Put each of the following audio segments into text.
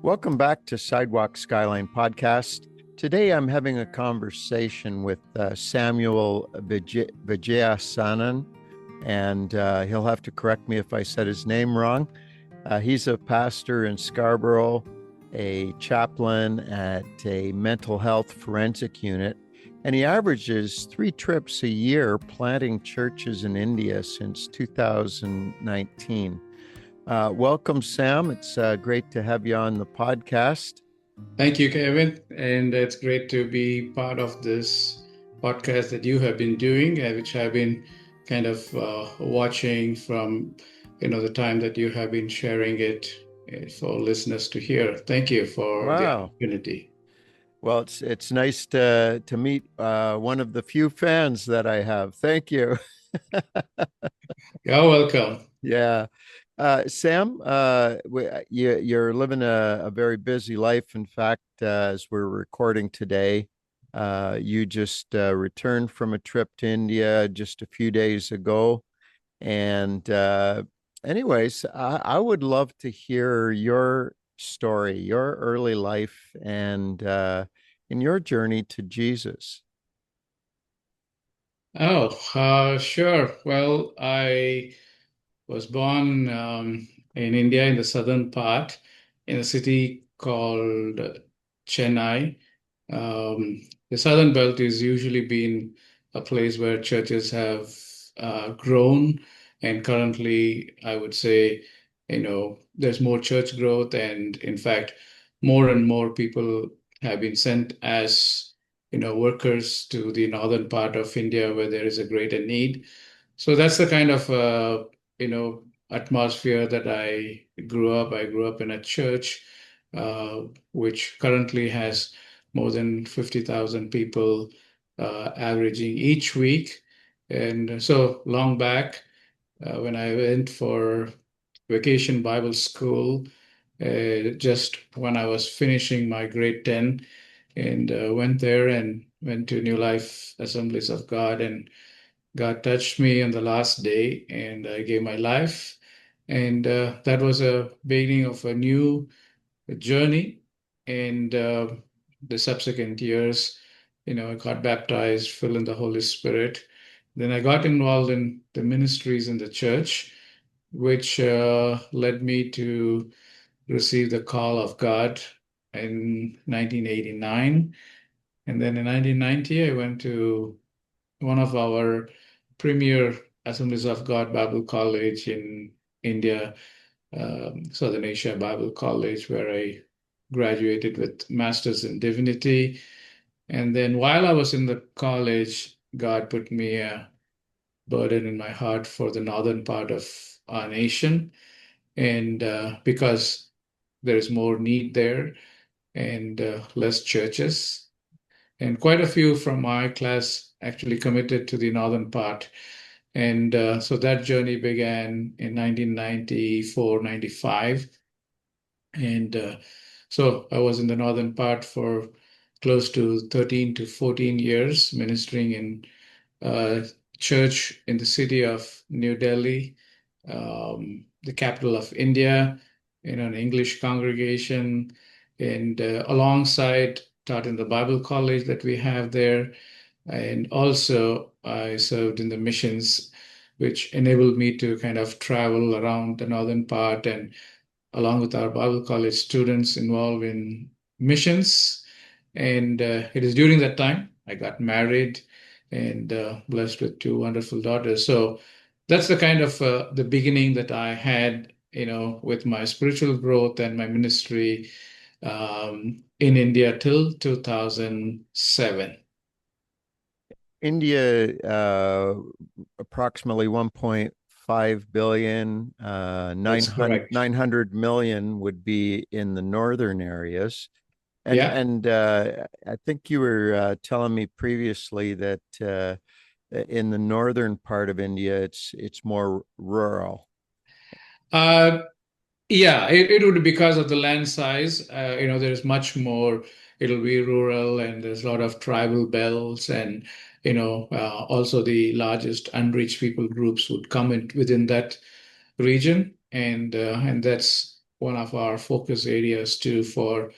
Welcome back to Sidewalk Skyline podcast. Today I'm having a conversation with Samuel Vijayasanan, and he'll have to correct me if I said his name wrong. He's a pastor in Scarborough, a chaplain at a mental health forensic unit, and he averages 3 trips a year planting churches in India since 2019. Welcome, Sam. It's great to have you on the podcast. Thank you, Kevin. And it's great to be part of this podcast that you have been doing, which I've been kind of watching from, the time that you have been sharing it for listeners to hear. Thank you for the Wow. opportunity. Well, it's nice to meet one of the few fans that I have. Thank you. You're welcome. Yeah. Sam, you're living a very busy life. In fact, as we're recording today, you just returned from a trip to India just a few days ago. And anyways, I would love to hear your story, your early life, and in your journey to Jesus. Oh, sure. Well, I was born in India in the southern part in a city called Chennai. The southern belt is usually been a place where churches have grown, and currently, I would say, there's more church growth, and in fact, more and more people have been sent as workers to the northern part of India where there is a greater need. So that's the kind of atmosphere that I grew up. I grew up in a church which currently has more than 50,000 people averaging each week. And so long back, when I went for vacation Bible school, just when I was finishing my grade 10, and went there and went to New Life Assemblies of God, and God touched me on the last day, and I gave my life. And that was a beginning of a new journey. And the subsequent years, I got baptized, filled in the Holy Spirit. Then I got involved in the ministries in the church, which led me to receive the call of God in 1989. And then in 1990, I went to one of our premier Assemblies of God Bible College in India, Southern Asia Bible College, where I graduated with Masters in Divinity. And then while I was in the college, God put me a burden in my heart for the northern part of our nation. And because there is more need there and less churches. And quite a few from my class actually committed to the northern part. And so that journey began in 1994, 95. And so I was in the northern part for close to 13 to 14 years, ministering in church in the city of New Delhi, the capital of India, in an English congregation, and alongside taught in the Bible college that we have there. And also, I served in the missions, which enabled me to kind of travel around the northern part and along with our Bible college students involved in missions. And it is during that time I got married and blessed with 2 wonderful daughters. So that's the kind of the beginning that I had, with my spiritual growth and my ministry in India till 2007. India, approximately 1.5 billion, That's correct. 900 million would be in the northern areas. And Yeah. and I think you were telling me previously that in the northern part of India, it's more rural. Uh, Yeah, it would be because of the land size. There's much more. It'll be rural, and there's a lot of tribal belts, and also the largest unreached people groups would come in within that region, and that's one of our focus areas too for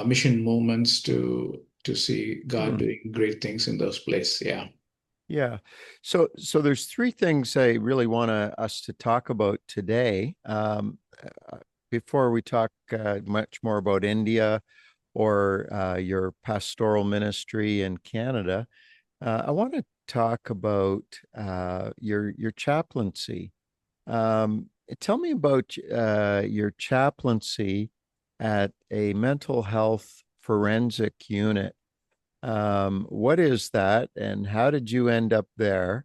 mission movements to see God Hmm. doing great things in those places. Yeah. Yeah. So there's three things I really want us to talk about today. Before we talk much more about India or your pastoral ministry in Canada, I want to talk about your chaplaincy. Um, Tell me about your chaplaincy at a mental health forensic unit. What is that, and how did you end up there?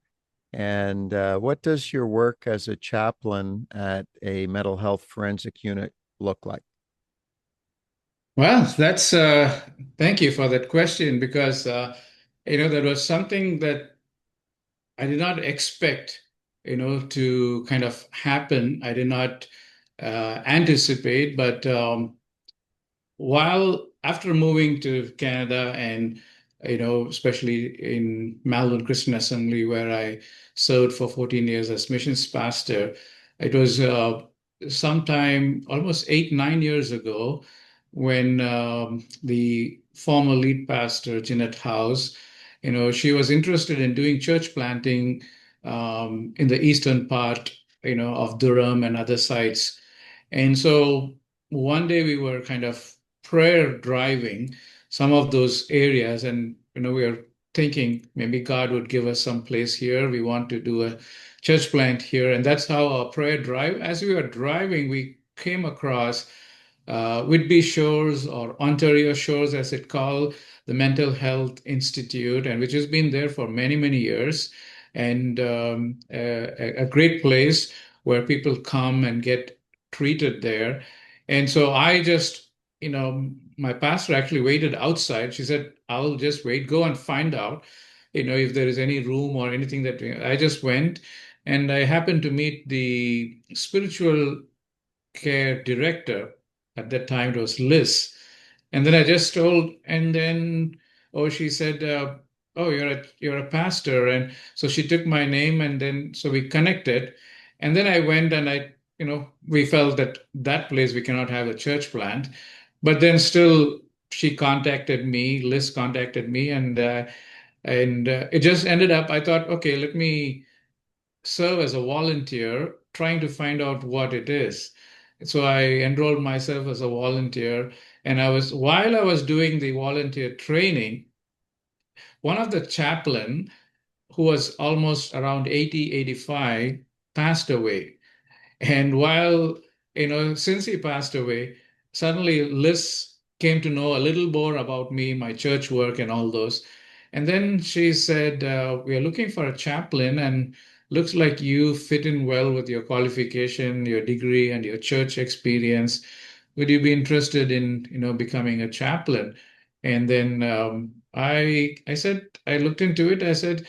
And what does your work as a chaplain at a mental health forensic unit look like? Well, that's thank you for that question because that was something that I did not expect, to kind of happen. I did not anticipate, but while after moving to Canada and especially in Melbourne Christian Assembly where I served for 14 years as missions pastor, it was sometime almost 8, 9 years ago when the former lead pastor Jeanette House, she was interested in doing church planting in the eastern part, of Durham and other sites. And so one day we were kind of prayer driving some of those areas, and we were thinking maybe God would give us some place here. We want to do a church plant here, and that's how our prayer drive. As we were driving, we came across Whitby Shores or Ontario Shores, as it called, the Mental Health Institute, and which has been there for many, many years, and a great place where people come and get treated there. And so I just, my pastor actually waited outside. She said, I'll just wait, go and find out, if there is any room or anything that I just went. And I happened to meet the spiritual care director. At that time, it was Liz. And then I just told, and then, oh, she said, oh, you're a pastor. And so she took my name, and then so we connected. And then I went and we felt that that place we cannot have a church plant. But then still, she contacted me, Liz contacted me, and it just ended up, I thought, okay, let me serve as a volunteer trying to find out what it is. So I enrolled myself as a volunteer, and while I was doing the volunteer training, one of the chaplain who was almost around 80, 85 passed away. And while, since he passed away, suddenly Liz came to know a little more about me, my church work, and all those. And then she said, we are looking for a chaplain, and looks like you fit in well with your qualification, your degree, and your church experience. Would you be interested in, becoming a chaplain? And then I said, I looked into it. I said,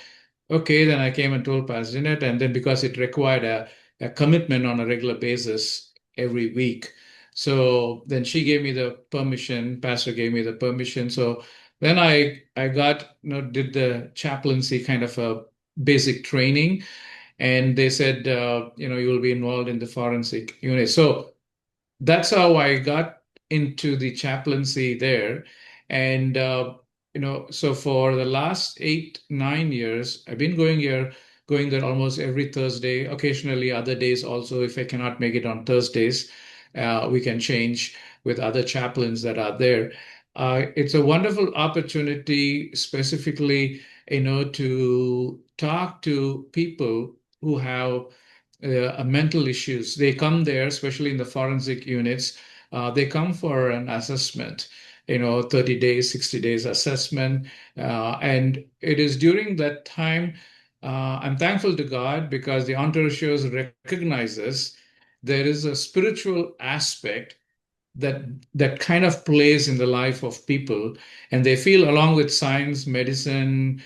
okay, then I came and told Pastor Jeanette, and then because it required a commitment on a regular basis every week. So then she gave me the permission, Pastor gave me the permission. So then I got, did the chaplaincy kind of a basic training, and they said, you will be involved in the forensic unit. So that's how I got into the chaplaincy there. And, so for the last 8, 9 years, I've been going there almost every Thursday, occasionally other days also. If I cannot make it on Thursdays, we can change with other chaplains that are there. It's a wonderful opportunity, specifically, to talk to people who have mental issues. They come there, especially in the forensic units. They come for an assessment, 30 days, 60 days assessment. And it is during that time, I'm thankful to God because the Ontario Shows recognizes there is a spiritual aspect that kind of plays in the life of people, and they feel along with science, medicine,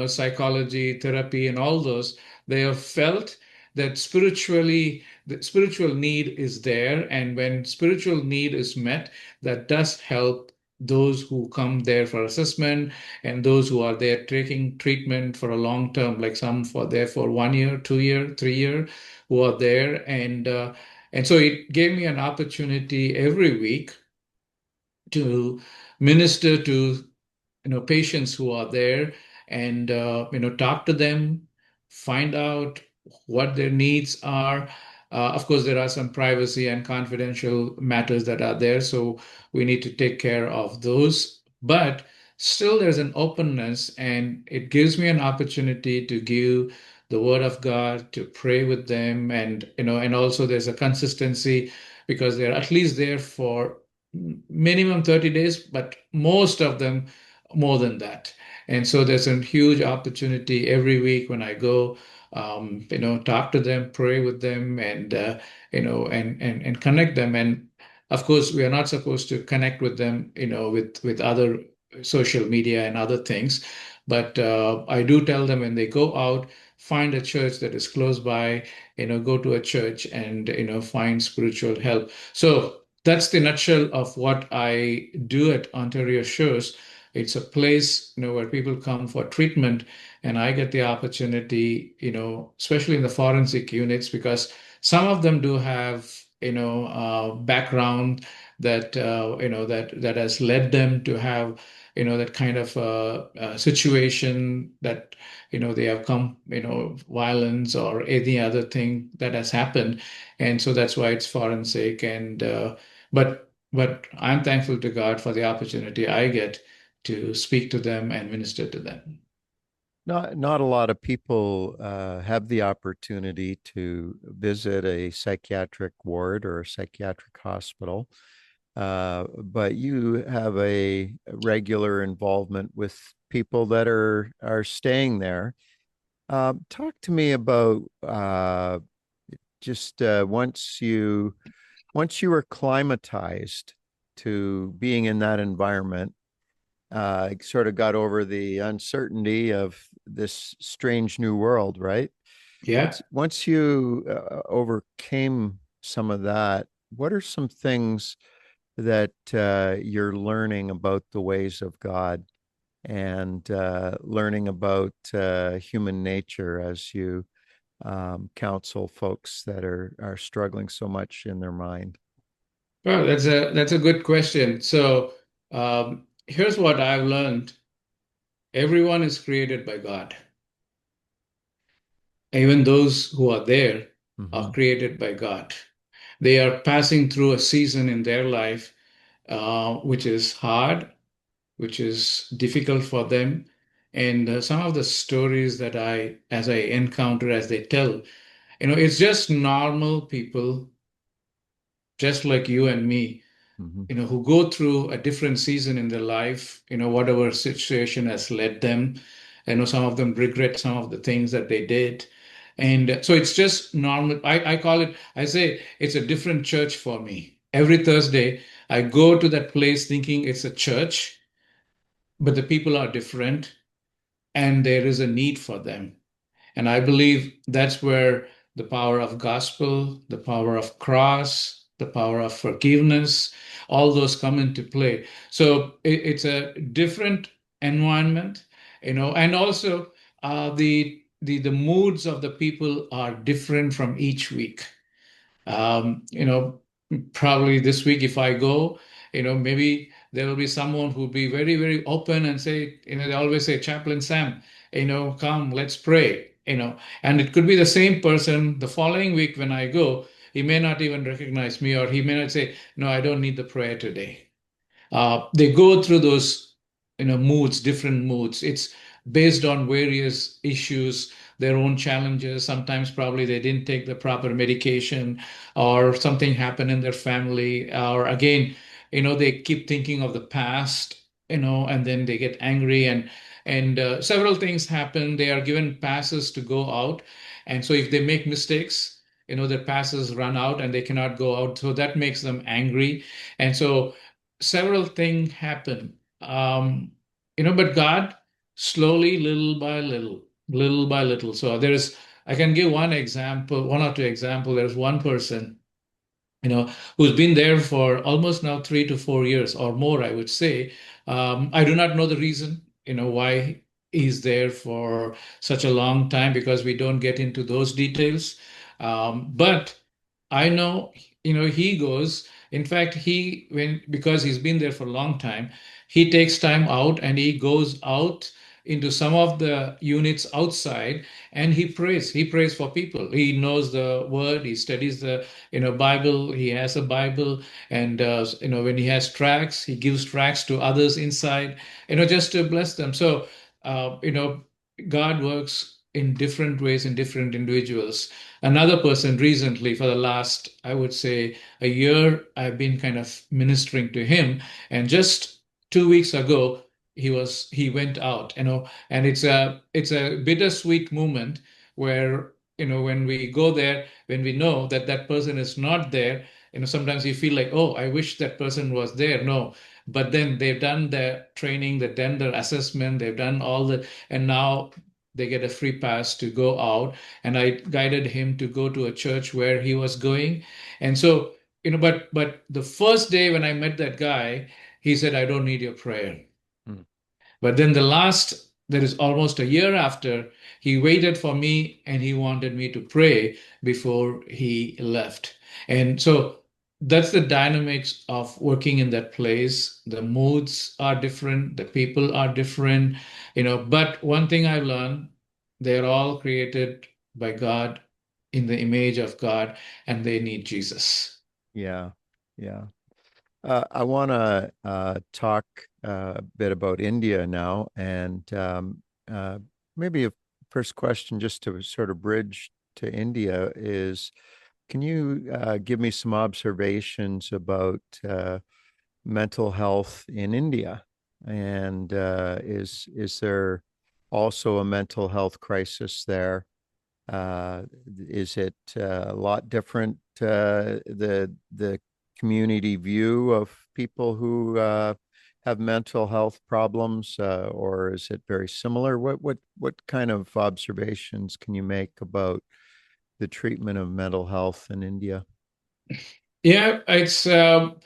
psychology, therapy, and all those, they have felt that spiritually the spiritual need is there, and when spiritual need is met, that does help those who come there for assessment, and those who are there taking treatment for a long term, like some for there for 1 year, 2 year, 3 year, who are there. And so it gave me an opportunity every week to minister to patients who are there and talk to them, find out what their needs are. Of course, there are some privacy and confidential matters that are there, so we need to take care of those. But still, there's an openness, and it gives me an opportunity to give the word of God, to pray with them, and and also there's a consistency because they're at least there for minimum 30 days, but most of them more than that. And so there's a huge opportunity every week when I go, talk to them, pray with them, and and connect them. And of course, we are not supposed to connect with them, with other social media and other things. But I do tell them when they go out, find a church that is close by, go to a church and find spiritual help. So that's the nutshell of what I do at Ontario Shores. It's a place, where people come for treatment, and I get the opportunity, especially in the forensic units, because some of them do have, background that that has led them to have, that kind of situation that they have come, violence or any other thing that has happened, and so that's why it's forensic. And but I'm thankful to God for the opportunity I get to speak to them and minister to them. Not a lot of people have the opportunity to visit a psychiatric ward or a psychiatric hospital, but you have a regular involvement with people that are staying there. Talk to me about just once you were acclimatized to being in that environment, sort of got over the uncertainty of this strange new world, right? Yeah. Once you overcame some of that, what are some things that you're learning about the ways of God and learning about human nature as you counsel folks that are struggling so much in their mind? Well, that's a good question. So here's what I've learned. Everyone is created by God. Even those who are there are Hmm. created by God. They are passing through a season in their life which is hard, which is difficult for them. And some of the stories that as I encounter, as they tell, it's just normal people, just like you and me, Hmm. who go through a different season in their life, whatever situation has led them. I know some of them regret some of the things that they did. And so it's just normal. I call it, I say it's a different church for me. Every Thursday, I go to that place thinking it's a church, but the people are different and there is a need for them. And I believe that's where the power of gospel, the power of cross, the power of forgiveness, all those come into play. So it's a different environment, and also the moods of the people are different from each week. You know, Probably this week, if I go, maybe there will be someone who'll be very, very open and say, they always say, Chaplain Sam, come, let's pray, and it could be the same person the following week when I go, he may not even recognize me, or he may not say, no, I don't need the prayer today. They go through those moods, different moods. It's based on various issues, their own challenges. Sometimes probably they didn't take the proper medication, or something happened in their family, or again, they keep thinking of the past, and then they get angry, and several things happen. They are given passes to go out, and so if they make mistakes, their passes run out and they cannot go out, so that makes them angry. And so several things happen. But God slowly, little by little, little by little. So I can give one example, one or two examples. There's one person, who's been there for almost now 3 to 4 years or more, I would say. I do not know the reason, why he's there for such a long time, because we don't get into those details. But I know, he goes. In fact, because he's been there for a long time, he takes time out and he goes out into some of the units outside and he prays. He prays for people. He knows the word. He studies the, Bible. He has a Bible, and when he has tracts, he gives tracts to others inside, just to bless them. So, God works in different ways in different individuals. Another person recently, for the last, I would say, a year, I've been kind of ministering to him. And just 2 weeks ago, he went out, and it's a bittersweet moment where, when we go there, when we know that that person is not there, sometimes you feel like, oh, I wish that person was there. No, but then they've done their training, they've done their assessment, they've done all the, and now they get a free pass to go out. And I guided him to go to a church where he was going. And so, but the first day when I met that guy, he said, I don't need your prayer. Hmm. But then there is almost a year after, he waited for me and he wanted me to pray before he left. And so that's the dynamics of working in that place. The moods are different, the people are different, but one thing I've learned, they're all created by God in the image of God, and they need Jesus. Yeah, yeah. I want to talk a bit about India now, and uh, maybe a first question just to sort of bridge to India is, can you give me some observations about mental health in India? And is there also a mental health crisis there? Uh, is it a lot different, the community view of people who have mental health problems, or is it very similar? What kind of observations can you make about the treatment of mental health in India? Yeah, it's so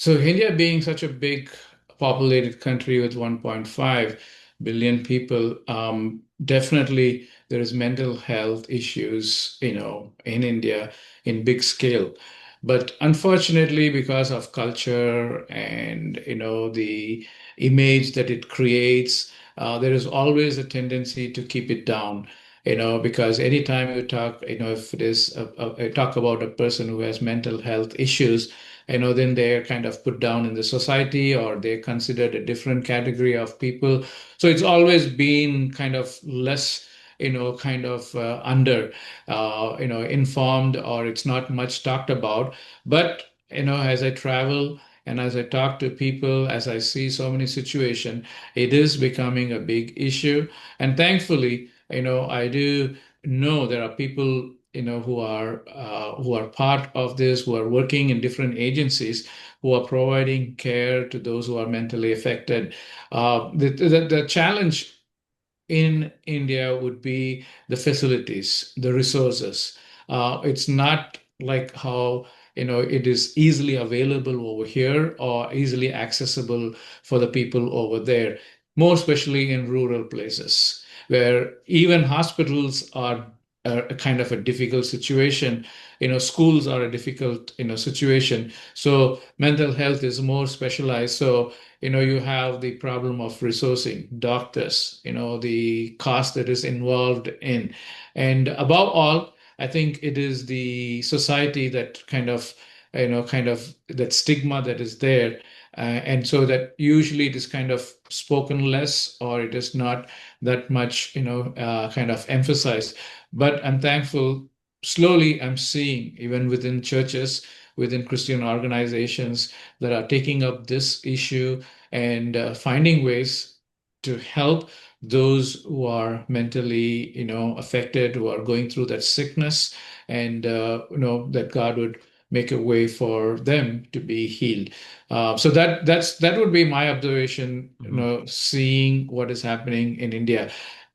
India being such a big populated country with 1.5 billion people, definitely there is mental health issues, in India in big scale. But unfortunately, because of culture and, the image that it creates, there is always a tendency to keep it down. Because anytime you talk, if it is talk about a person who has mental health issues, then they're kind of put down in the society or they're considered a different category of people. So it's always been kind of less, kind of informed, or it's not much talked about. But, as I travel and as I talk to people, as I see so many situations, it is becoming a big issue. And thankfully, I do know there are people who are part of this, who are working in different agencies, who are providing care to those who are mentally affected. The challenge in India would be the facilities, the resources. It's not like how it is easily available over here or easily accessible for the people over there, more especially in rural places where even hospitals are a kind of a difficult situation. Schools are a difficult situation. So mental health is more specialized. So you have the problem of resourcing doctors, the cost that is involved in. And above all, I think it is the society that kind of that stigma that is there. And so that usually it is kind of spoken less, or it is not that much, kind of emphasized. But I'm thankful, slowly I'm seeing, even within churches, within Christian organizations, that are taking up this issue and finding ways to help those who are mentally, affected, who are going through that sickness, and that God would make a way for them to be healed. So that would be my observation, Mhm. seeing what is happening in India.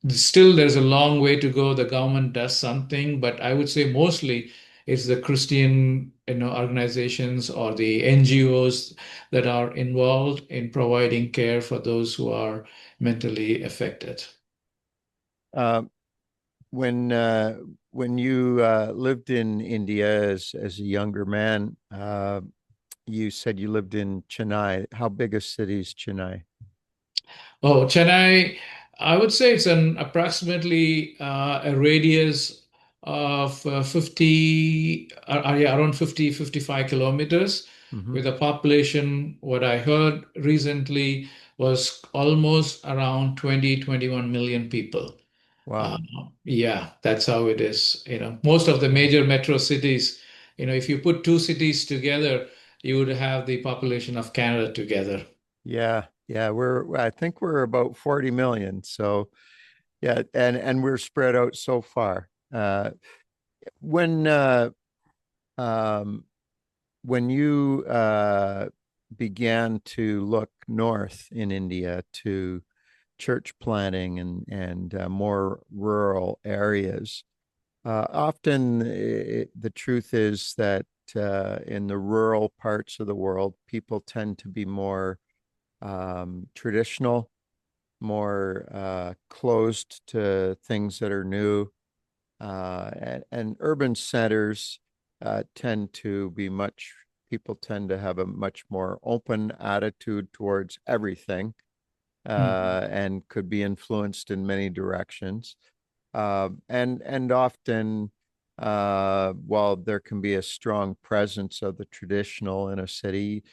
Still, there's a long way to go. The government does something, but I would say mostly it's the Christian, organizations or the NGOs that are involved in providing care for those who are mentally affected. Uh, when when you lived in India as a younger man, you said you lived in Chennai. How big a city is Chennai? Oh, Chennai, I would say it's an approximately a radius of 50, yeah, around 50, 55 kilometers, Hmm. with a population, what I heard recently was almost around 20, 21 million people. Wow. Uh, yeah, that's how it is. Most of the Yeah. major metro cities, if you put two cities together, you would have the population of Canada together. Yeah. Yeah. I think we're about 40 million. So yeah, and we're spread out so far. When um when you began to look north in India to church planting and more rural areas, often the truth is that in the rural parts of the world, people tend to be more traditional, more closed to things that are new, and urban centers tend to be much, people tend to have a much more open attitude towards everything, Mhm. and could be influenced in many directions. And often, while there can be a strong presence of the traditional in a city,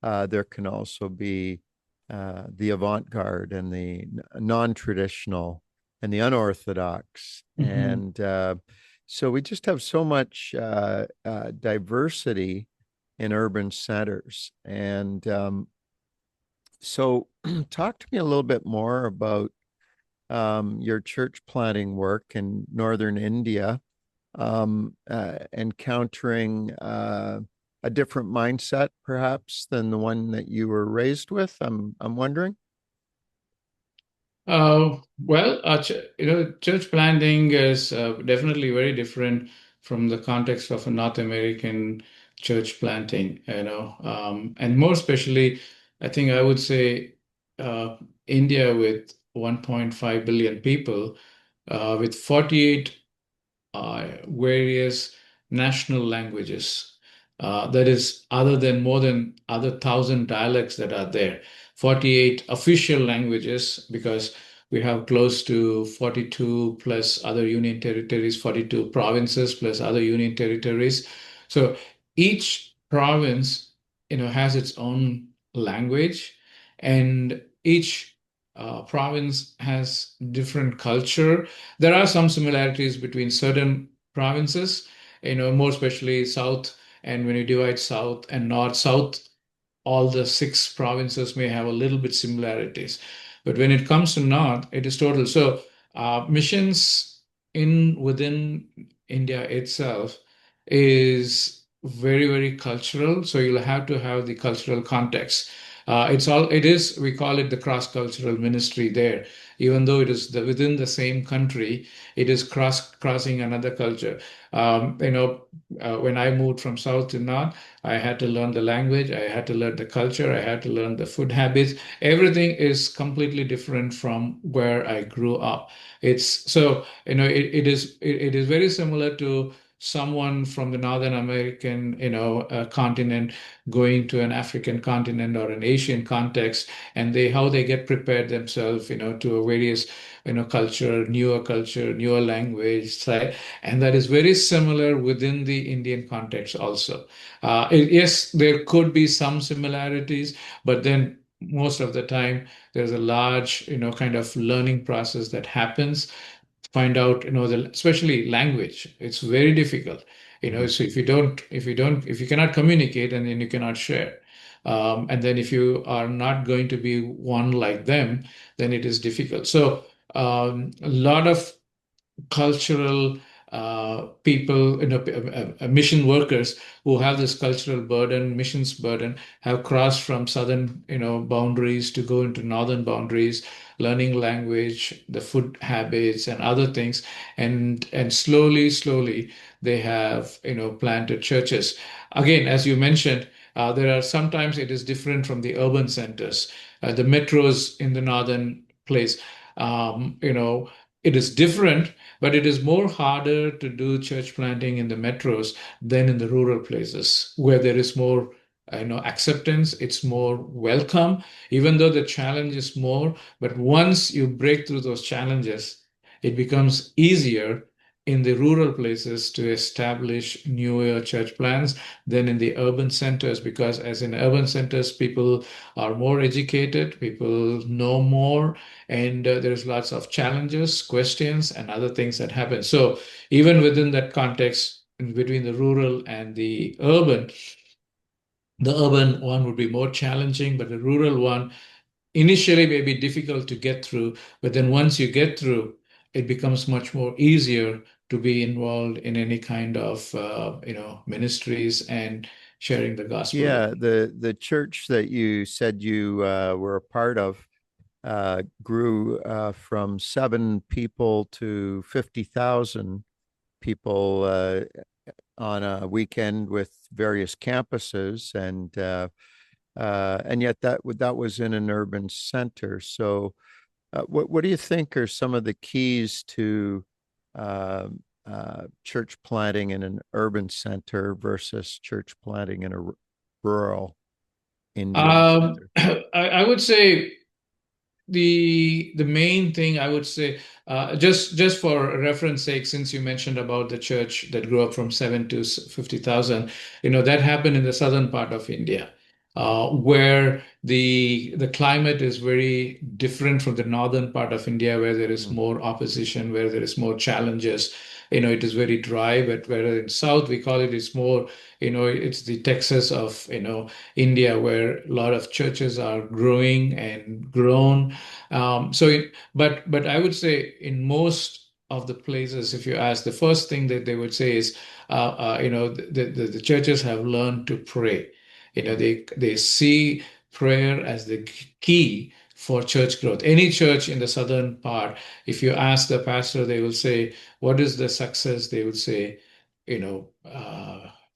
there can also be the avant-garde and the non-traditional and the unorthodox. Mhm. And so we just have so much diversity in urban centers. And so talk to me a little bit more about your church planting work in northern India, encountering a different mindset perhaps than the one that you were raised with. I'm wondering. Well, church planting is definitely very different from the context of a North American church planting, and more especially, I think I would say India with 1.5 billion people, with 48 various national languages. That is, other than more than other 1,000 dialects that are there, 48 official languages, because we have close to 42 plus other union territories, 42 provinces plus other union territories. So each province, has its own language, and each province has different culture. There are some similarities between certain provinces, more especially South. And when you divide South and North, South, all the six provinces may have a little bit similarities. But when it comes to North, it is total. So missions in within India itself is very, very cultural. So you'll have to have the cultural context. We call it the cross-cultural ministry there. Even though it is within the same country, it is crossing another culture. When I moved from South to North, I had to learn the language, I had to learn the culture, I had to learn the food habits. Everything is completely different from where I grew up. It's so, it is very similar to someone from the Northern American, continent going to an African continent or an Asian context, and how they get prepared themselves, to a various, culture, newer language, right? And that is very similar within the Indian context also. Yes, there could be some similarities, but then most of the time there's a large, kind of learning process that happens. Find out, especially language. It's very difficult, Mhm. So if you cannot communicate, and then you cannot share. And then if you are not going to be one like them, then it is difficult. So a lot of cultural people, mission workers who have this cultural burden, missions burden, have crossed from southern, boundaries to go into northern boundaries, learning language, the food habits, and other things, and slowly, slowly, they have, planted churches. Again, as you mentioned. There are sometimes it is different from the urban centers, the metros in the northern place. Um, you know, it is different, but it is more harder to do church planting in the metros than in the rural places where there is more, acceptance. It's more welcome, even though the challenge is more. But once you break through those challenges, it becomes easier in the rural places to establish newer church plants than in the urban centers, because as in urban centers, people are more educated, people know more, and there's lots of challenges, questions, and other things that happen. So even within that context, between the rural and the urban one would be more challenging, but the rural one initially may be difficult to get through. But then once you get through, it becomes much more easier to be involved in any kind of ministries and sharing the gospel with Yeah, them. the church that you said you were a part of grew from 7 people to 50,000 people on a weekend with various campuses, and yet that was in an urban center. So, what do you think are some of the keys to uh, church planting in an urban center versus church planting in a rural Indian center? I would say the main thing I would say, just for reference sake, since you mentioned about the church that grew up from 7 to 50,000, that happened in the southern part of India, where the climate is very different from the northern part of India, where there is Mm. more opposition, where there is more challenges. It is very dry, but where in south we call it's more, it's the Texas of India, where a lot of churches are growing and grown. But I would say in most of the places, if you ask, the first thing that they would say is, the churches have learned to pray. Mm. They see prayer as the key for church growth. Any church in the southern part, if you ask the pastor, they will say, "What is the success?" They would say,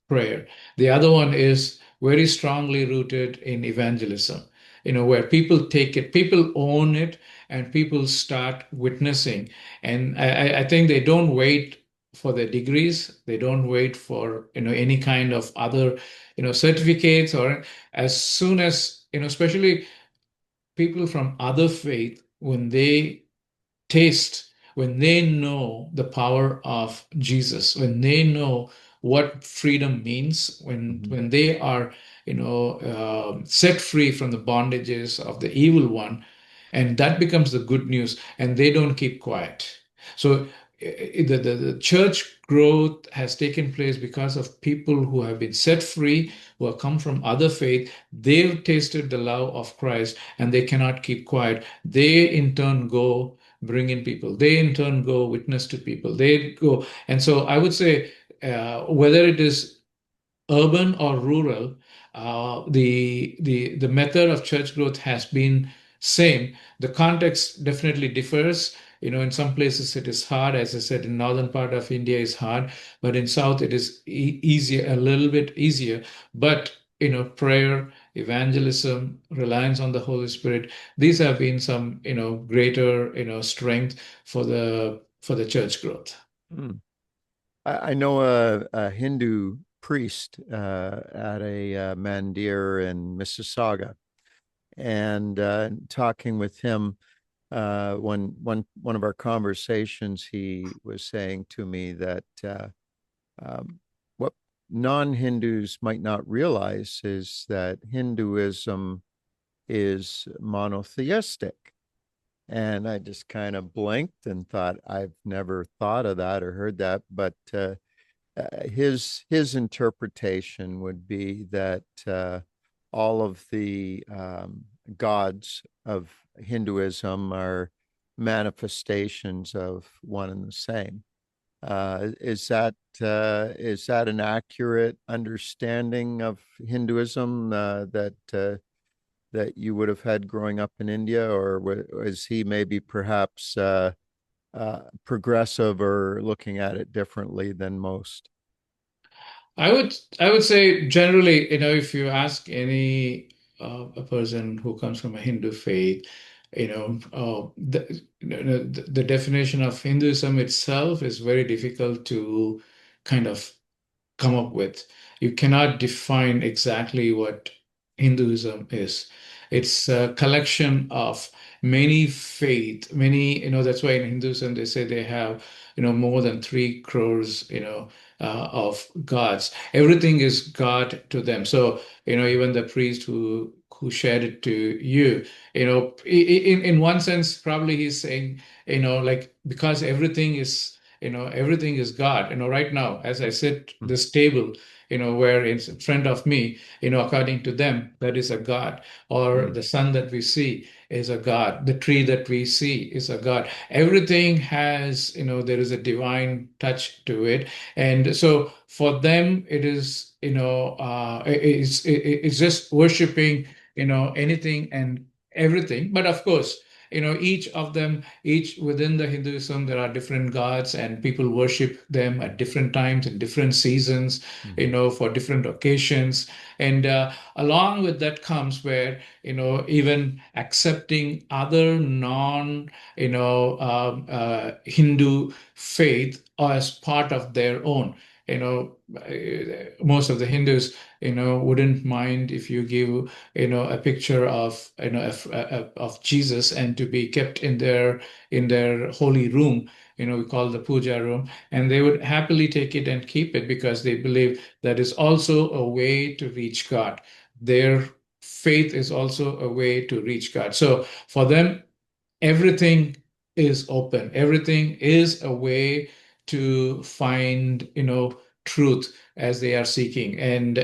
prayer. The other one is very strongly rooted in evangelism, where people take it, people own it, and people start witnessing. And I think they don't wait for their degrees. They don't wait for, any kind of other, certificates, or as soon as, especially people from other faith, when they taste, when they know the power of Jesus, when they know what freedom means, when Mhm. when they are, set free from the bondages of the evil one, and that becomes the good news, and they don't keep quiet. So the church growth has taken place because of people who have been set free, who have come from other faith. They've tasted the love of Christ, and they cannot keep quiet. They in turn go bring in people. They in turn go witness to people. They go, and so I would say, whether it is urban or rural, the method of church growth has been same. The context definitely differs. In some places it is hard. As I said, in northern part of India is hard, but in south it is easier, a little bit easier. But prayer, evangelism, reliance on the Holy Spirit, these have been some greater strength for the church growth. Mm. I know a Hindu priest at a mandir in Mississauga, and talking with him, one of our conversations, he was saying to me that what non-Hindus might not realize is that Hinduism is monotheistic. And I just kind of blinked and thought, I've never thought of that or heard that. But his interpretation would be that all of the gods of Hinduism are manifestations of one and the same. Is that an accurate understanding of Hinduism that you would have had growing up in India, or was he maybe perhaps progressive or looking at it differently than most? I would say generally, if you ask any a person who comes from a Hindu faith, the definition of Hinduism itself is very difficult to kind of come up with. You cannot define exactly what Hinduism is. It's a collection of many faith, many, that's why in Hinduism they say they have, more than 3 crores, of gods. Everything is God to them. So, even the priest who shared it to you, in one sense, probably he's saying, like, because everything is God. Right now, as I sit Mhm. this table, where it's in front of me, according to them, that is a God. Or Mm. the sun that we see is a God. The tree that we see is a God. Everything has, there is a divine touch to it. And so for them, it is, it's just worshiping, anything and everything. But of course, each of them, each within the Hinduism, there are different gods, and people worship them at different times in different seasons, Mhm. for different occasions. And along with that comes where, even accepting other non, Hindu faith as part of their own. Most of the Hindus, wouldn't mind if you give, a picture of, of Jesus, and to be kept in their holy room, we call the puja room, and they would happily take it and keep it because they believe that is also a way to reach God. Their faith is also a way to reach God. So for them, everything is open. Everything is a way to find, truth as they are seeking. And,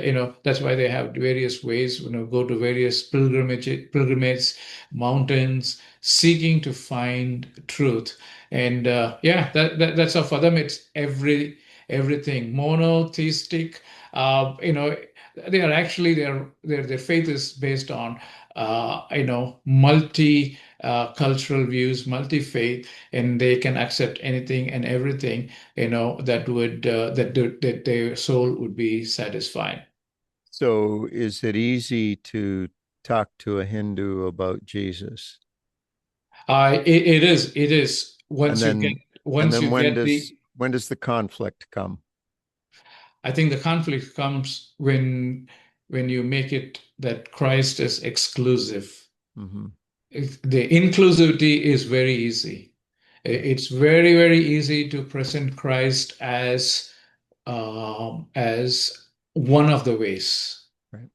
that's why they have various ways, go to various pilgrimage mountains, seeking to find truth. And yeah, that's all for them. It's everything monotheistic. They are actually their faith is based on multi cultural views, multi-faith, and they can accept anything and everything, that would that their soul would be satisfied. So, is it easy to talk to a Hindu about Jesus? It is And then, once you when get does the. the conflict come? I think the conflict comes when you make it that Christ is exclusive. Hmm. The inclusivity is very easy. Yeah. It's very, very easy to present Christ as one of the ways. Right.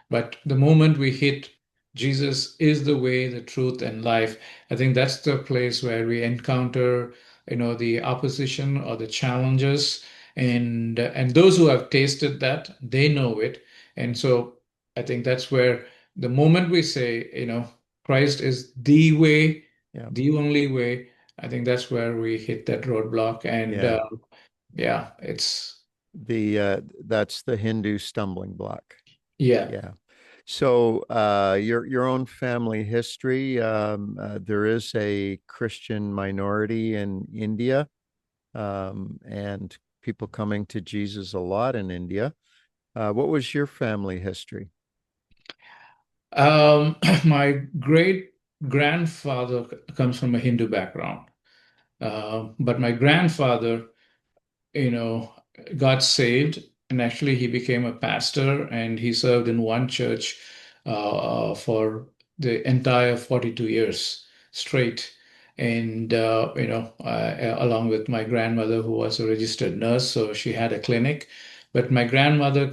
But the moment we hit Jesus is the way, the truth, and life, I think that's the place where we encounter, the opposition or the challenges, and those who have tasted that, they know it, and so I think that's where the moment we say, Christ is the way, Yeah. the only way, I think that's where we hit that roadblock, and Yeah. yeah, it's That's the Hindu stumbling block. yeah. Yeah. So, your own family history, there is a Christian minority in India, and people coming to Jesus a lot in India. What was your family history? My great grandfather comes from a Hindu background, but my grandfather, you know, got saved, and actually he became a pastor, and he served in one church for the entire 42 years straight. And along with my grandmother, who was a registered nurse, so she had a clinic. But my grandmother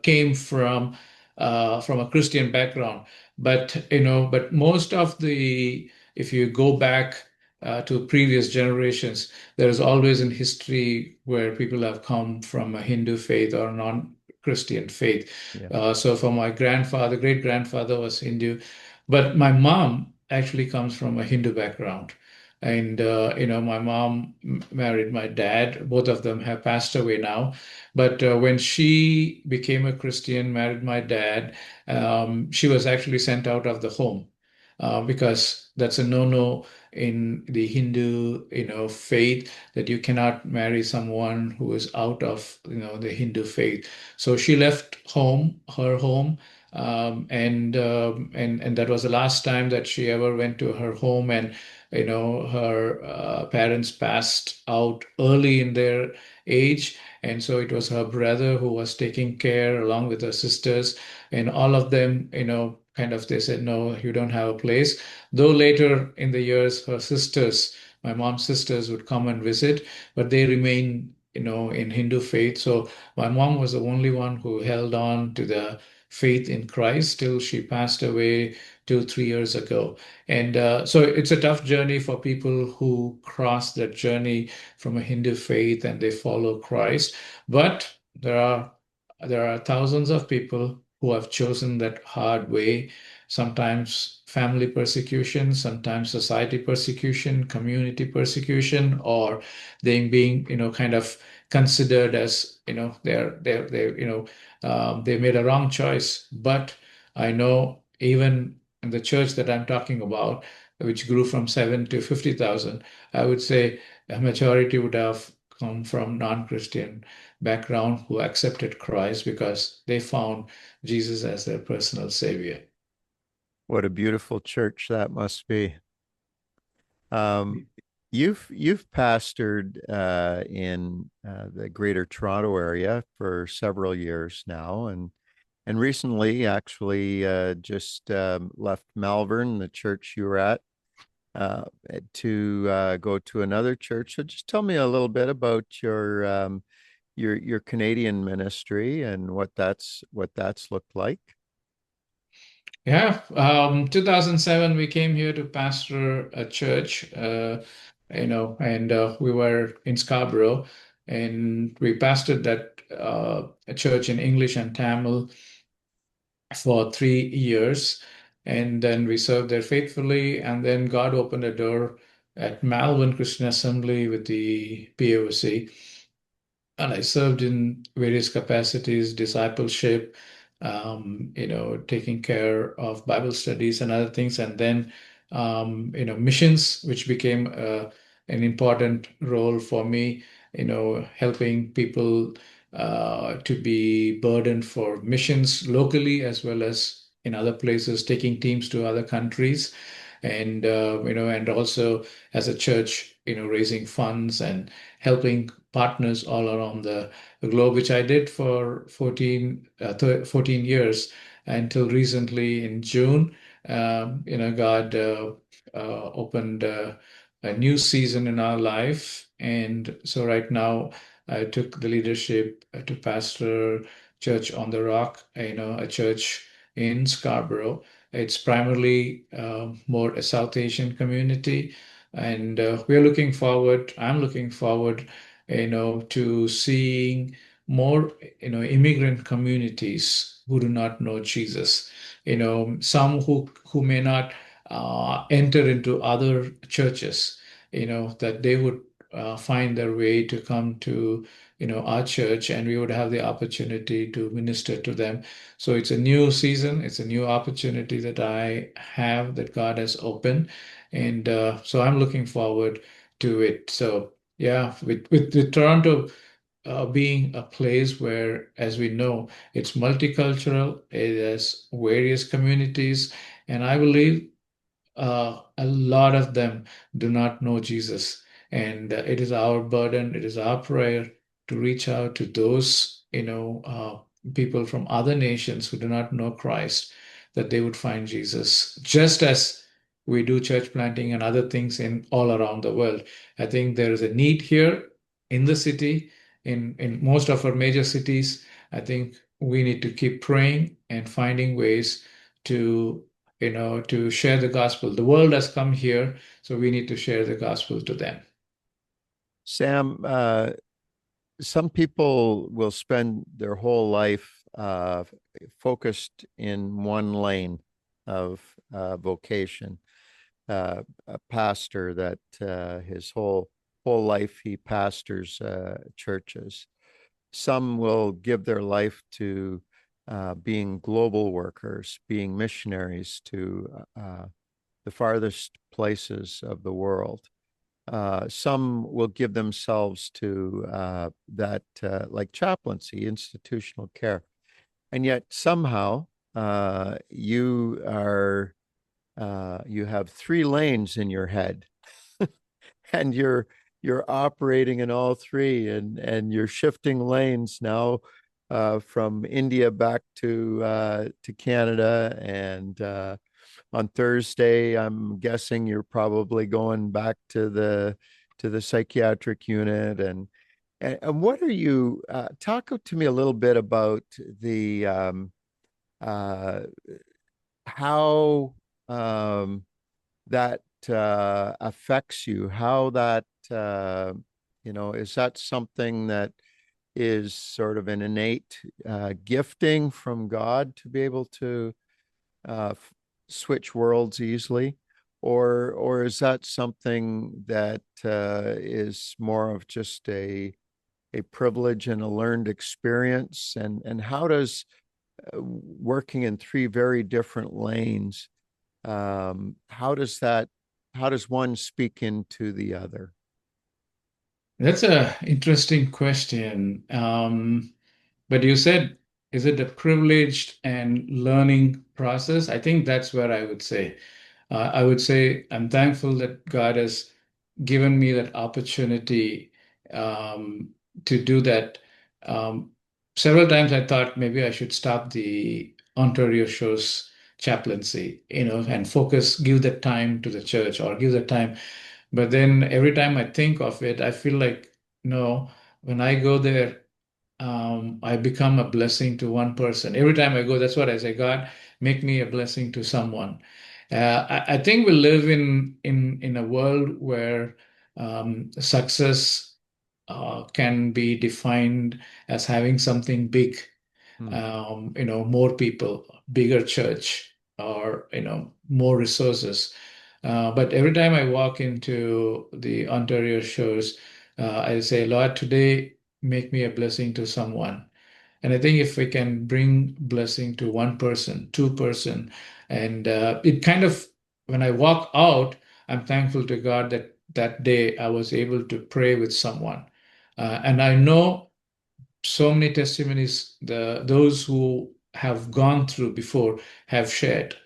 came from a Christian background. But most of the, if you go back to previous generations, there is always in history where people have come from a Hindu faith or non-Christian faith. Yeah. So for my grandfather, great grandfather was Hindu, but my mom actually comes from a Hindu background. And my mom married my dad. Both of them have passed away now. But when she became a Christian, married my dad, she was actually sent out of the home because that's a no-no in the Hindu, faith, that you cannot marry someone who is out of, the Hindu faith. So she left her home, And that was the last time that she ever went to her home. And her parents passed out early in their age, and so it was her brother who was taking care along with her sisters, and all of them, kind of they said, no, you don't have a place. Though later in the years, her sisters, my mom's sisters, would come and visit, but they remain, in Hindu faith. So my mom was the only one who held on to the faith in Christ till she passed away 2, 3 years ago. And so it's a tough journey for people who cross that journey from a Hindu faith and they follow Christ. But there are thousands of people who have chosen that hard way. Sometimes family persecution, sometimes society persecution, community persecution, or they being, kind of considered as, they made a wrong choice. But I know even in the church that I'm talking about, which grew from 7 to 50,000, I would say a majority would have come from non-Christian background who accepted Christ because they found Jesus as their personal savior. What a beautiful church that must be. Um, you've pastored in the Greater Toronto area for several years now, and recently actually just left Malvern, the church you were at, uh, to go to another church. So just tell me a little bit about your Canadian ministry and what that's looked like. Yeah, 2007 we came here to pastor a church, and we were in Scarborough, and we pastored that a church in English and Tamil for 3 years, and then we served there faithfully, and then God opened a door at Malvern Christian Assembly with the POC, and I served in various capacities, discipleship, taking care of Bible studies and other things, and then, missions, which became an important role for me, helping people to be burdened for missions locally as well as in other places, taking teams to other countries, and also as a church, raising funds and helping partners all around the globe, which I did for 14 years until recently in June. God opened a new season in our life. And so right now, I took the leadership to pastor Church on the Rock, a church in Scarborough. It's primarily more a South Asian community, and I'm looking forward, to seeing more, immigrant communities who do not know Jesus. Some who may not enter into other churches, that they would find their way to come to, our church, and we would have the opportunity to minister to them. So it's a new season, it's a new opportunity that I have that God has opened, and so I'm looking forward to it. So yeah, with Toronto being a place where, as we know, it's multicultural, it has various communities, and I believe a lot of them do not know Jesus. And it is our burden, it is our prayer to reach out to those, people from other nations who do not know Christ, that they would find Jesus, just as we do church planting and other things in all around the world. I think there is a need here in the city, in most of our major cities. I think we need to keep praying and finding ways to to share the gospel. The world has come here, so we need to share the gospel to them. Sam, some people will spend their whole life focused in one lane of vocation. A pastor that his whole life he pastors churches. Some will give their life to being global workers, being missionaries to the farthest places of the world. Some will give themselves to that, like chaplaincy, institutional care. And yet, somehow, you are you have three lanes in your head, and you're operating in all three, and you're shifting lanes now, from India back to Canada, and on Thursday, I'm guessing you're probably going back to the psychiatric unit. And what are you, talk to me a little bit about the uh, how that affects you, how that is that something that is sort of an innate gifting from God to be able to switch worlds easily, or is that something that is more of just a privilege and a learned experience? And how does working in three very different lanes, how does one speak into the other? That's a interesting question. But you said, is it a privileged and learning process? I think that's where I would say. I would say I'm thankful that God has given me that opportunity um, to do that. Um, Several times I thought maybe I should stop the Ontario Shores chaplaincy, and focus, give the time to the church or give the time. But then every time I think of it, I feel like, no, when I go there, I become a blessing to one person. Every time I go, that's what I say, God, make me a blessing to someone. I think we live in a world where success can be defined as having something big, Hmm. more people, bigger church, or more resources. But every time I walk into the Ontario shows, I say, Lord, today make me a blessing to someone. And I think if we can bring blessing to one person, two-person, and it kind of, when I walk out, I'm thankful to God that that day I was able to pray with someone. And I know so many testimonies those who have gone through before have shared,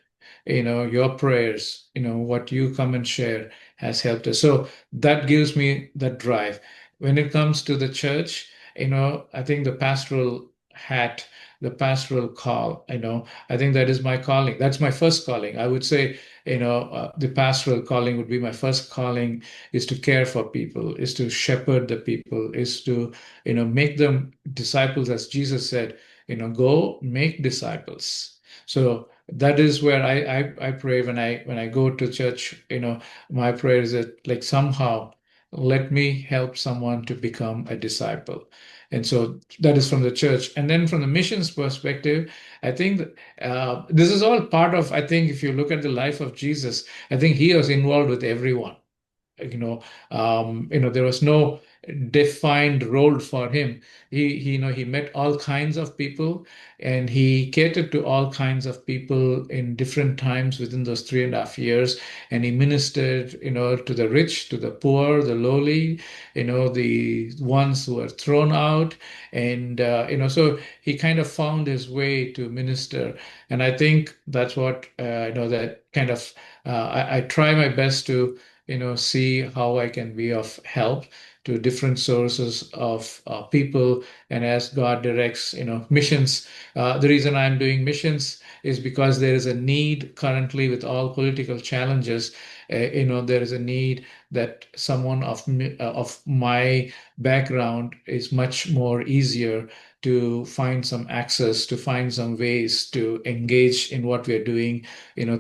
your prayers, what you come and share has helped us. So that gives me that drive. When it comes to the church, I think the pastoral hat, the pastoral call, I think that is my calling. That's my first calling. I would say, the pastoral calling would be my first calling, is to care for people, is to shepherd the people, is to, make them disciples, as Jesus said, go make disciples. So that is where I pray when I go to church. My prayer is that, like, somehow let me help someone to become a disciple. And so that is from the church. And then from the missions perspective, I think that, this is all part of, I think if you look at the life of Jesus, I think he was involved with everyone. There was no defined role for him. He met all kinds of people, and he catered to all kinds of people in different times within those 3.5 years. And he ministered, to the rich, to the poor, the lowly, the ones who were thrown out. And so he kind of found his way to minister. And I think that's what, that kind of, I try my best to, see how I can be of help to different sources of people. And as God directs, missions. The reason I'm doing missions is because there is a need currently with all political challenges. There is a need that someone of my background is much more easier to find some access, to find some ways to engage in what we're doing,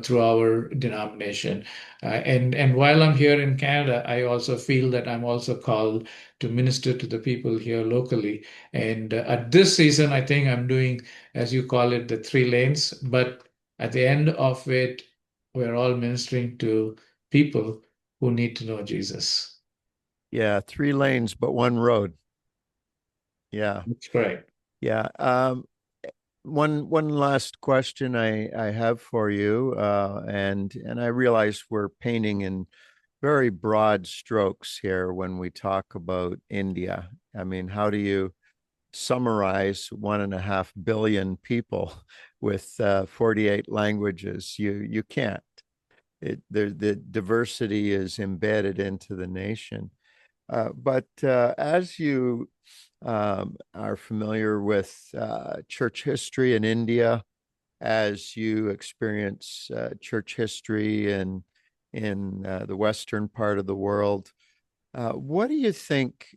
through our denomination. And while I'm here in Canada, I also feel that I'm also called to minister to the people here locally. And at this season, I think I'm doing, as you call it, the three lanes. But at the end of it, we're all ministering to people who need to know Jesus. Yeah, three lanes but one road. Yeah. That's correct. Yeah. One last question I have for you, and I realize we're painting in very broad strokes here when we talk about India. I mean, how do you summarize 1.5 billion people with 48 languages. You can't. The diversity is embedded into the nation. But as you are familiar with church history in India, as you experience church history in the western part of the world, what do you think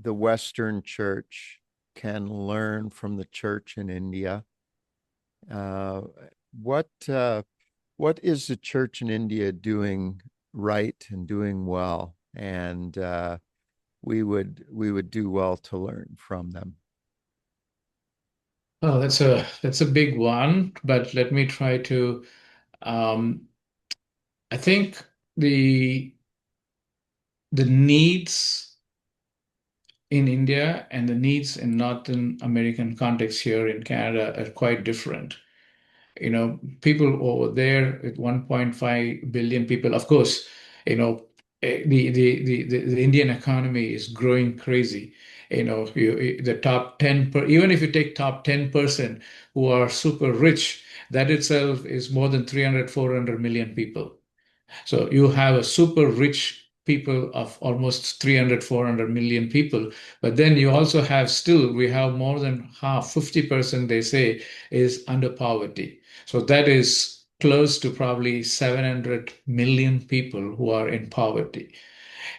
the Western church can learn from the church in India? Uh, what what is the church in India doing right and doing well? And we would do well to learn from them. Oh, that's a big one, but let me try to. Um, I think the needs in India and the needs in Northern American context here in Canada are quite different. People over there with 1.5 billion people, of course, you know, the Indian economy is growing crazy. The top 10 even if you take top 10% who are super rich, that itself is more than 300, 400 million people. So you have a super rich people of almost 300, 400 million people. But then you also have still, we have more than half, 50% they say is under poverty. So that is close to probably 700 million people who are in poverty.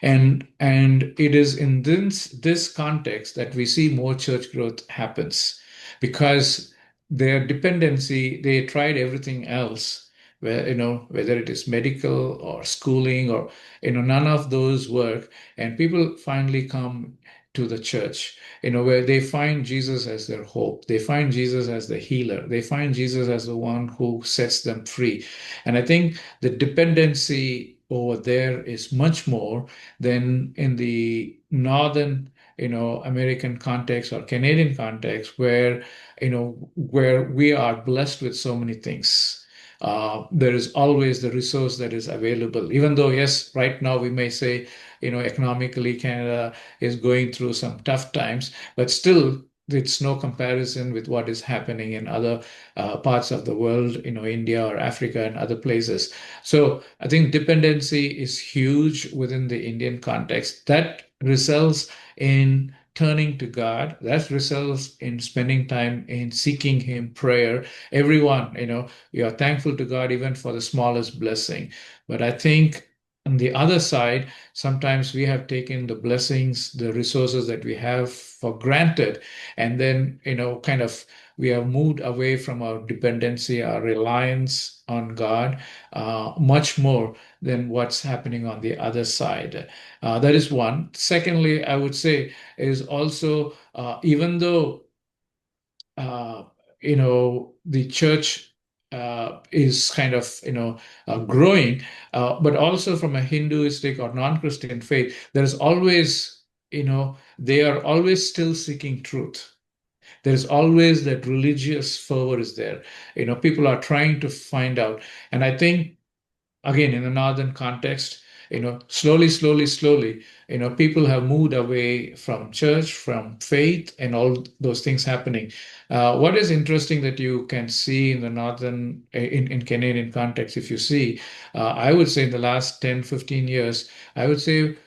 And it is in this context that we see more church growth happens because their dependency, they tried everything else, where whether it is medical or schooling or none of those work, and people finally come to the church, where they find Jesus as their hope. They find Jesus as the healer. They find Jesus as the one who sets them free. And I think the dependency over there is much more than in the northern, American context or Canadian context, where we are blessed with so many things. There is always the resource that is available, even though, yes, right now we may say, economically, Canada is going through some tough times, but still, it's no comparison with what is happening in other parts of the world, India or Africa and other places. So I think dependency is huge within the Indian context. That results in turning to God. That results in spending time in seeking Him, prayer. Everyone, you are thankful to God even for the smallest blessing. But I think on the other side, sometimes we have taken the blessings, the resources that we have for granted, and then, kind of we have moved away from our dependency, our reliance on God, much more than what's happening on the other side. That is one. Secondly, I would say is also even though uh, the church is kind of growing, but also from a Hinduistic or non-Christian faith, there's always they are always still seeking truth. There's always that religious fervor is there. People are trying to find out, and I think again in the northern context, slowly, people have moved away from church, from faith, and all those things happening. What is interesting that you can see in the northern in Canadian context, if you see, I would say in the last 10, 15 years, I would say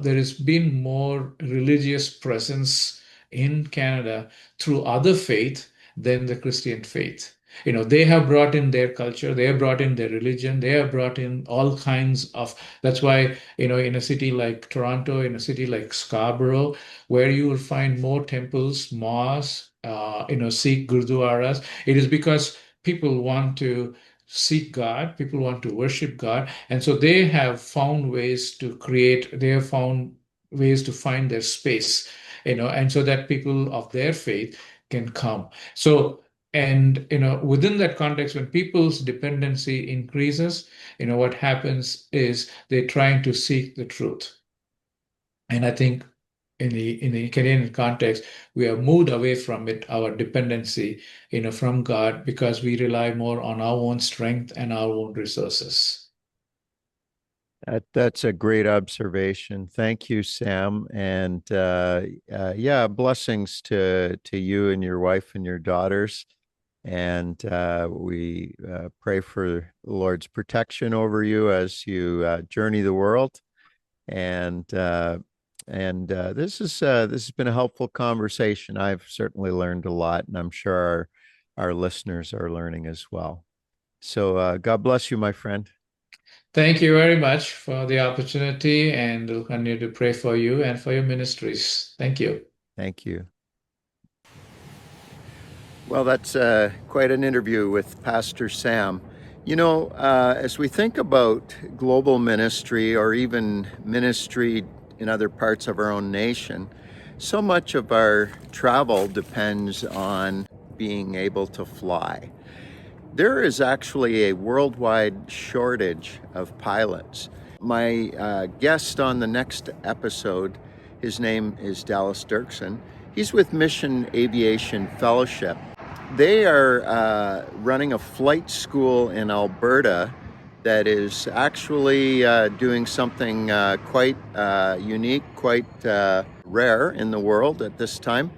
there has been more religious presence in Canada through other faith than the Christian faith. They have brought in their culture, they have brought in their religion, they have brought in all kinds of. That's why, in a city like Toronto, in a city like Scarborough, where you will find more temples, mosques, Sikh gurdwaras, it is because people want to seek God, people want to worship God, and so they have found ways to create, they have found ways to find their space, and so that people of their faith can come. So, and within that context, when people's dependency increases, what happens is they're trying to seek the truth. And I think in the Canadian context, we have moved away from it, our dependency, from God, because we rely more on our own strength and our own resources. That's a great observation. Thank you, Sam. And yeah, blessings to you and your wife and your daughters. And we pray for the Lord's protection over you as you journey the world. And this has been a helpful conversation. I've certainly learned a lot, and I'm sure our listeners are learning as well. So God bless you, my friend. Thank you very much for the opportunity, and we'll continue to pray for you and for your ministries. Thank you. Thank you. Well, that's quite an interview with Pastor Sam. You know, as we think about global ministry or even ministry in other parts of our own nation, so much of our travel depends on being able to fly. There is actually a worldwide shortage of pilots. My guest on the next episode, his name is Dallas Dirksen. He's with Mission Aviation Fellowship. They are running a flight school in Alberta that is actually doing something quite unique, quite rare in the world at this time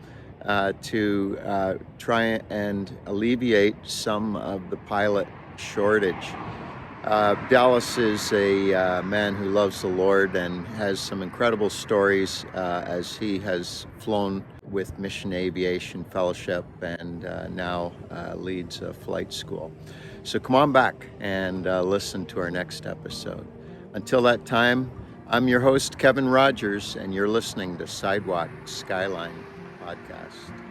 to try and alleviate some of the pilot shortage. Dallas is a man who loves the Lord and has some incredible stories as he has flown with Mission Aviation Fellowship and now leads a flight school. So come on back and listen to our next episode. Until that time, I'm your host, Kevin Rogers, and you're listening to Sidewalk Skyline podcast.